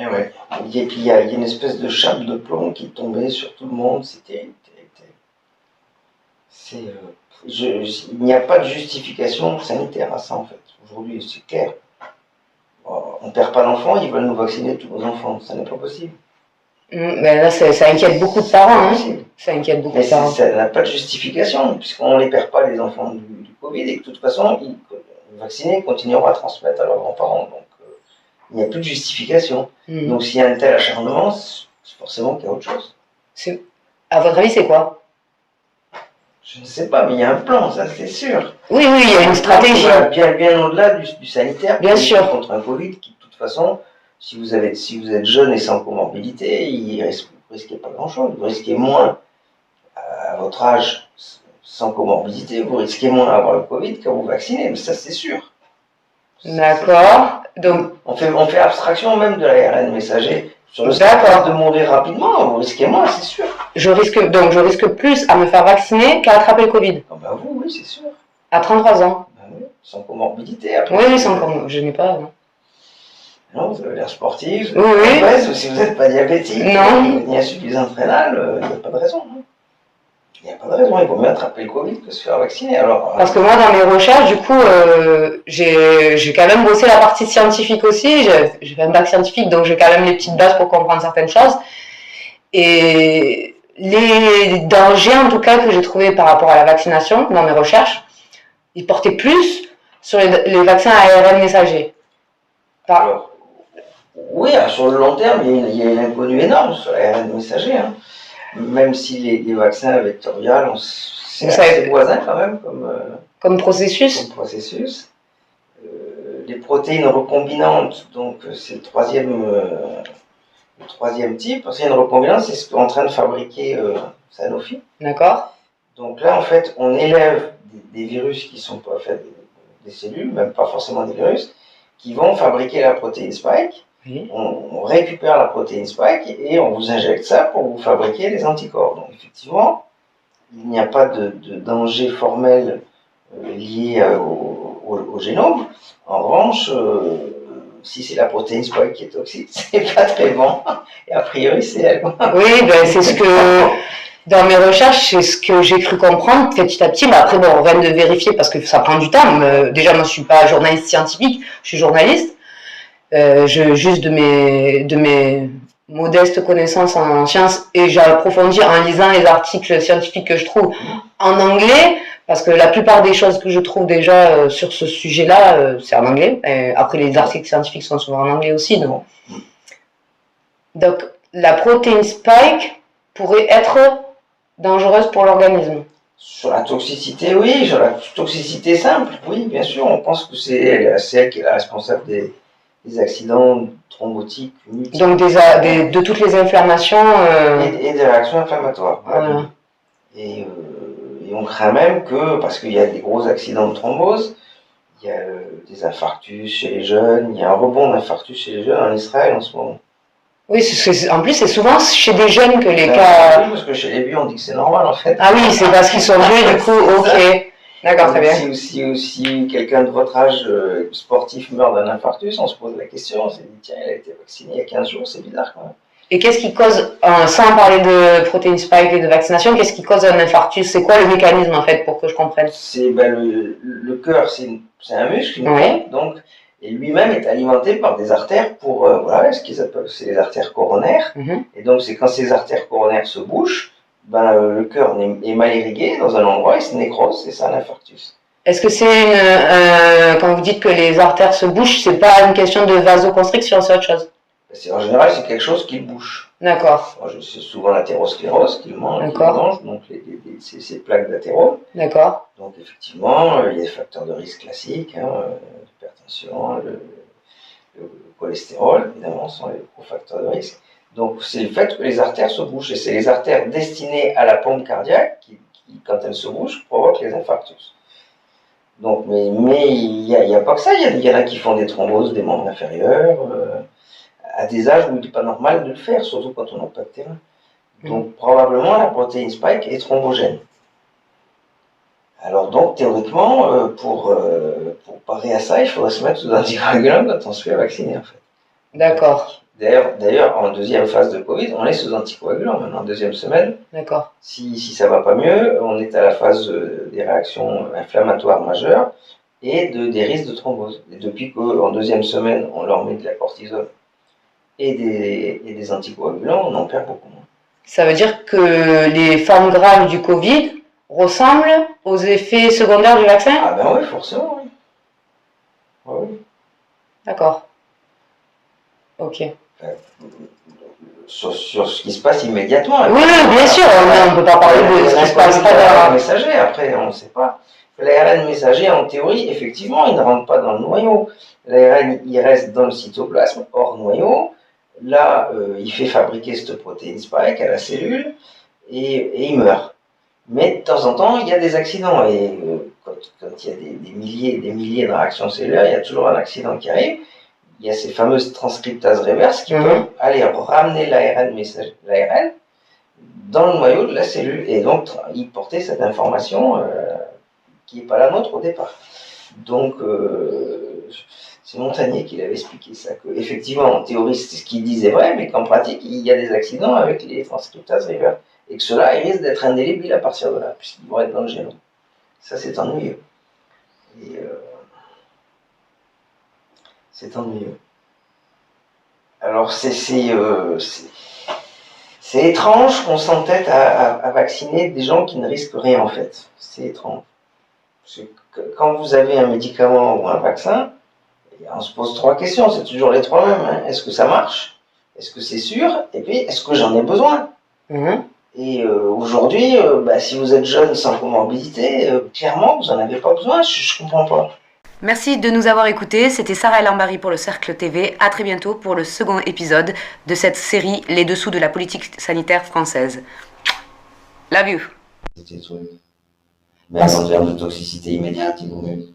Et ouais. Et puis il y a une espèce de chape de plomb qui tombait sur tout le monde. C'était il n'y a pas de justification sanitaire à ça en fait. Aujourd'hui, c'est clair. On ne perd pas d'enfants, ils veulent nous vacciner tous nos enfants. Ça n'est pas possible. Mais là, ça inquiète beaucoup de parents. Hein. Ça inquiète beaucoup de parents. Ça n'a pas de justification, puisqu'on ne les perd pas, les enfants du Covid, et que de toute façon, les vaccinés continueront à transmettre à leurs grands-parents. Donc, il n'y a plus de justification. Donc, s'il y a un tel acharnement, c'est forcément qu'il y a autre chose. À votre avis, c'est quoi? Je ne sais pas, mais il y a un plan, ça c'est sûr. Oui, il y a une stratégie. Bien au-delà du sanitaire, bien sûr. Contre un Covid qui, de toute façon, si vous êtes jeune et sans comorbidité, vous ne risquez pas grand-chose. Vous risquez moins, à votre âge, sans comorbidité, vous risquez moins d'avoir le Covid qu'à vous vacciner, mais ça c'est sûr. D'accord. Donc, on fait abstraction même de l'ARN messager. Sur le stade de mourir rapidement, vous risquez moins, c'est sûr. Je risque plus à me faire vacciner qu'à attraper le Covid. Ah ben vous, oui, c'est sûr. À 33 ans. Ben oui, sans comorbidité. Après, oui, sans comorbidité. Je n'ai pas. Non, vous avez l'air sportif. Oui. Si vous n'êtes pas diabétique, ni insuffisante rénale, il n'y a pas de raison. Il n'y a pas de raison, il vaut mieux attraper le Covid que se faire vacciner. Alors, parce que moi, dans mes recherches, du coup, j'ai quand même bossé la partie scientifique aussi. J'ai fait un bac scientifique, donc j'ai quand même les petites bases pour comprendre certaines choses. Et les dangers, en tout cas, que j'ai trouvés par rapport à la vaccination dans mes recherches, ils portaient plus sur les vaccins à ARN messager. Alors, oui, sur le long terme, il y a une inconnue énorme sur l'ARN messager. Hein. Même si les vaccins vectoriels, c'est assez voisin quand même comme processus. Les protéines recombinantes, donc c'est le troisième type. Parce qu'il y a une recombinante, c'est ce qu'est en train de fabriquer Sanofi. D'accord. Donc là, en fait, on élève des virus qui ne sont pas faits des cellules, même pas forcément des virus, qui vont fabriquer la protéine spike. Oui. On récupère la protéine spike et on vous injecte ça pour vous fabriquer les anticorps. Donc effectivement, il n'y a pas de danger formel lié au génome. En revanche, si c'est la protéine spike qui est toxique, c'est pas très bon. Et a priori, c'est elle. Oui, ben c'est ce que, dans mes recherches, c'est ce que j'ai cru comprendre petit à petit. Mais après, bon, on vient de vérifier parce que ça prend du temps. Déjà, moi, je ne suis pas journaliste scientifique, je suis journaliste. Juste de mes modestes connaissances en sciences, et j'approfondis en lisant les articles scientifiques que je trouve en anglais, parce que la plupart des choses que je trouve déjà sur ce sujet-là, c'est en anglais. Et après, les articles scientifiques sont souvent en anglais aussi. Donc, la protéine spike pourrait être dangereuse pour l'organisme. Sur la toxicité, oui. Sur la toxicité simple, oui, bien sûr. On pense que c'est elle qui est la responsable des accidents thrombotiques multiples. Donc de toutes les inflammations. Et des réactions inflammatoires. Voilà. Et on craint même que, parce qu'il y a des gros accidents de thrombose, il y a des infarctus chez les jeunes, il y a un rebond d'infarctus chez les jeunes en Israël en ce moment. Oui, en plus c'est souvent chez des jeunes que les cas... Oui, parce que chez les vieux on dit que c'est normal en fait. Ah oui, c'est parce qu'ils sont vieux, du coup, ok. D'accord, très bien. Si quelqu'un de votre âge sportif meurt d'un infarctus, on se pose la question, on s'est dit tiens, il a été vacciné il y a 15 jours, c'est bizarre quand même. Et qu'est-ce qui cause, sans parler de protéines spike et de vaccination, qu'est-ce qui cause un infarctus? C'est quoi le mécanisme en fait pour que je comprenne? C'est le cœur, c'est un muscle, une pompe, donc, et lui-même est alimenté par des artères pour, voilà, ce qu'ils appellent, c'est les artères coronaires. Et donc c'est quand ces artères coronaires se bouchent, le cœur est mal irrigué dans un endroit, il se nécrose, et c'est un infarctus. Est-ce que c'est quand vous dites que les artères se bouchent, c'est pas une question de vasoconstriction, c'est autre chose? En général, c'est quelque chose qui bouche. D'accord. C'est souvent l'athérosclérose qui mange, donc ces plaques d'athérome. D'accord. Donc effectivement, il y a des facteurs de risque classiques, l'hypertension, le cholestérol, évidemment, sont les gros facteurs de risque. Donc c'est le fait que les artères se bouchent, et c'est les artères destinées à la pompe cardiaque qui quand elles se bouchent, provoquent les infarctus. Donc, mais il n'y a pas que ça, il y en a qui font des thromboses des membres inférieurs, à des âges où il n'est pas normal de le faire, surtout quand on n'a pas de terrain. Donc probablement la protéine spike est thrombogène. Alors donc théoriquement, pour parer à ça, il faudrait se mettre sous anticoagulant quand on se fait vacciner en fait. D'accord. D'ailleurs, en deuxième phase de Covid, on est sous anticoagulants maintenant, en deuxième semaine. D'accord. Si ça va pas mieux, on est à la phase des réactions inflammatoires majeures et des risques de thrombose. Et depuis qu'en deuxième semaine, on leur met de la cortisone et des anticoagulants, on en perd beaucoup moins. Ça veut dire que les formes graves du Covid ressemblent aux effets secondaires du vaccin? Ah ben oui, forcément, oui. Oui. D'accord. Ok. Sur ce qui se passe immédiatement. Oui, bien sûr, on ne peut pas parler de ce qui se passe pas l'ARN messager, après, on ne sait pas. L'ARN messager, en théorie, effectivement, il ne rentre pas dans le noyau. L'ARN, il reste dans le cytoplasme, hors noyau. Là, il fait fabriquer cette protéine spike à la cellule et il meurt. Mais de temps en temps, il y a des accidents. Et quand il y a des milliers de réactions cellulaires, il y a toujours un accident qui arrive. Il y a ces fameuses transcriptases reverses qui peuvent aller ramener l'ARN dans le noyau de la cellule et donc y porter cette information qui n'est pas la nôtre au départ. Donc, c'est Montagnier qui l'avait expliqué ça, qu'effectivement, en théorie, c'est ce qu'il disait vrai, mais qu'en pratique, il y a des accidents avec les transcriptases reverses et que ceux-là, ils risquent d'être indélébiles à partir de là, puisqu'ils vont être dans le génome. Ça, c'est ennuyeux. Et, c'est ennuyeux. Alors, c'est étrange qu'on s'entête à vacciner des gens qui ne risquent rien, en fait. C'est étrange. Parce que quand vous avez un médicament ou un vaccin, on se pose 3 questions, c'est toujours les 3 mêmes. Hein. Est-ce que ça marche? Est-ce que c'est sûr? Et puis, est-ce que j'en ai besoin? Et aujourd'hui, si vous êtes jeune sans comorbidité, clairement, vous n'en avez pas besoin, je ne comprends pas. Merci de nous avoir écoutés, c'était Sarah Elambari pour le Cercle TV. À très bientôt pour le second épisode de cette série Les dessous de la politique sanitaire française. Love you. Mais en termes de toxicité immédiate, il vaut mieux.